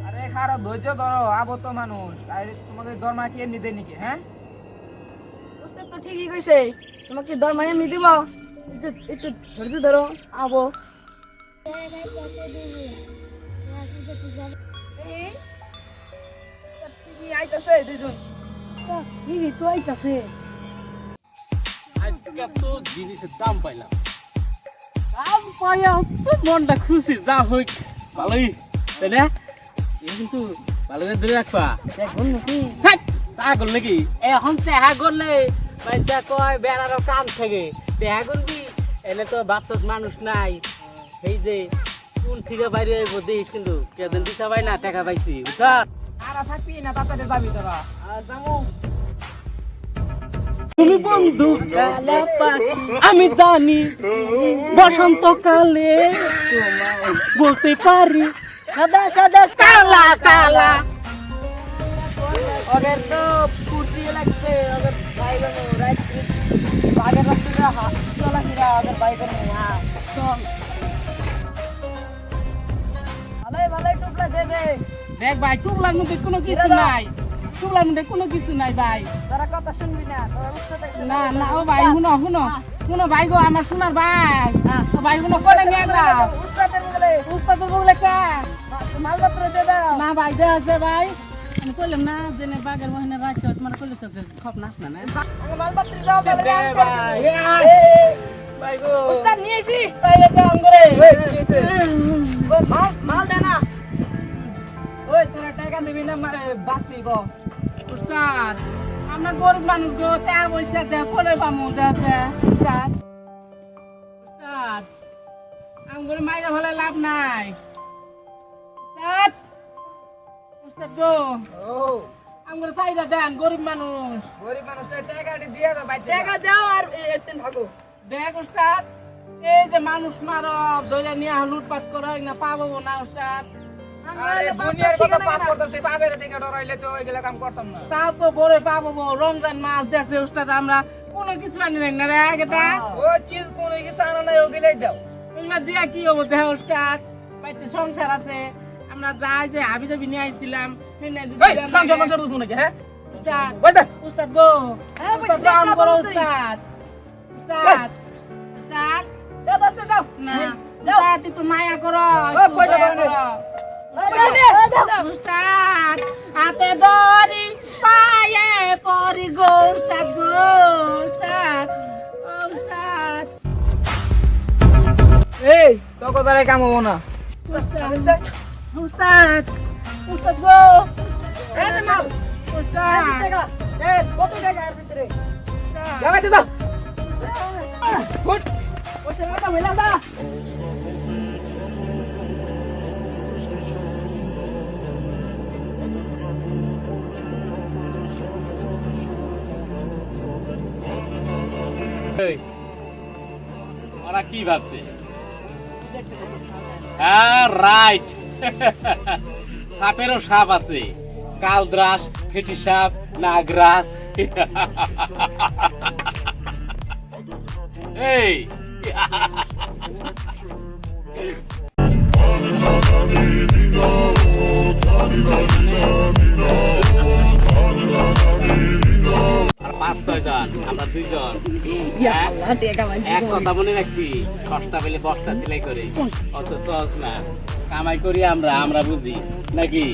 আরে খারাপ ধৈর্য ধরো, আবো তো মানুষ। আরে তোমাদের দরমা কি এমনি দেয় নাকি? হ্যাঁ, ওস্তাদ তো ঠিকই কইছে, তোমাকে দরমা এমনি দিব, একটু একটু ধৈর্য ধরো, আবো। এই, ঠিকই আইতাছে দুজন। ঠিকই তো আইতাছে। আজকে তো জিনিসের দাম পাইলাম, দাম পাইয়া তো মনটা খুশি, যা হই ভালোই, তাই না? কিন্তু ভালো করে ধরে রাখবা, দেখুন নাকি তা করলে কি এখন চেহা করলে বাচ্চা কয় বেড়ারও কাম থাকে, চেহা করবি এনে তো বাপসাত মানুষ নাই। এই যে কোন থেকে বাইরে আইব দিস, কিন্তু কেদিন দিশা পাই না, টাকা পাইছি বুঝছা। আর থাকবি না, তাড়াতাড়ি যাবি তোরা। যাবো। তুমি বন্ধু কালা পাখি, আমি জানি বসন্তকালে বলতে পারি সাদা সাদা কালা কালা। अगर तो फुटी लगते अगर बाइगन राइट बागर रखते रहा चला फिरा अगर बाइगन में हां चल ভালোই ভালোই টুকলা দে দে। দেখ ভাই, টুকলার মধ্যে কোনো কিছু নাই, টুকলার মধ্যে কোনো কিছু নাই ভাই। তোরা কথা শুনবি না, তোরা উঠতে থাকবি না না ও ভাই, শুনো শুনো শুনো ভাই গো, আমার শোনার ভাই, ও ভাই শুনো কোনে নিয়ে দাও উস্তাদের বলে উস্তাদের বলে কা মালপত্র দে দাও। না ভাই, দে আছে ভাই। আমি কইলাম না যে নে বাগের মহিনা রাখছো, তোমার কইলে তো খপ নাচ না না আগে মালপত্র দাও বলে দে ভাই। ভাই গো উস্তাদ নিয়েছি তাইলে কাম করে ও মাল দে না। ওই তোরা টাকা দিবি না, মানে বাঁচবি গো। উস্তাদ আমরা গরিব মানুষ গো, টাকা পয়সা দে কোনে পামু, দে দে উস্তাদ। উস্তাদ আমগরে মাইরা ভালো লাভ নাই উস্তাদ, উস্তাদ গো ও আমগরে চাইদা দেন, গরিব মানুষ। গরিব মানুষ টাকাটি দিয়ে দাও ভাই। টাকা দাও আর এতেন থাকো। দেখ উস্তাদ, এই যে মানুষ মারব ধরে নিয়ে লুটপাট করে না পাবো না উস্তাদ। আরে দুনিয়ার কথা পাপ করতেছি, পাপের দিকে ডরাইলে তো ওইগুলা কাম করতাম না। তাও তো বড় পাবো, রমজান মাস দেশে উস্তাদ আমরা কোনো কিছু আনি নাই না রে আগে তা। ও কি কোনো কিছু আনা নাই, ওগুলাই দাও। এগুলা দিয়া কি হবো দেহ উস্তাদ, বাড়িতে সংসার আছে, আমরা যাই যে হাবি জাবি নিয়ে আইছিলাম। এই সংসার সংসার বুঝবো নাকি? হ্যাঁ, উস্তাদ ওই দে। উস্তাদ গো, হ্যাঁ, উস্তাদ বুঝছি, কাম করো বুঝছি। উস্তাদ, উস্তাদ উস্তাদ। দাও দশটা দাও না উস্তাদ একটু মায়া করো, ও, একটু পয়সা দয়া দাও নে। করো। দাও উস্তাদ হাতে ধরি পায়ে পরি গো উস্তাদ গো, উস্তাদ ও উস্তাদ। এই তোকে দ্বারাই কাম হবো না। উস্তাদ উস্তাদ উস্তাদ গো, এই যে মাল উস্তাদ টাকা এই কত টাকা এর ভিতরে যাবে তো যাও। গুড। পয়সা না হইলা দা এই, ওরা কি ভাবছে? হ্যাঁ রাইট, সাপেরও সাপ আছে, কালদ্রাস, ফেটি সাপ, নাগরাস। এই আর 5-6 জন, আমরা 2 জন। ইয়া আল্লাহ টাকা মাঝি এক কথা মনে রাখছি, সস্তা পেলে বস্তা সেলাই করে, অত সহজ না। কামাই করি আমরা, আমরা বুঝি নাকি?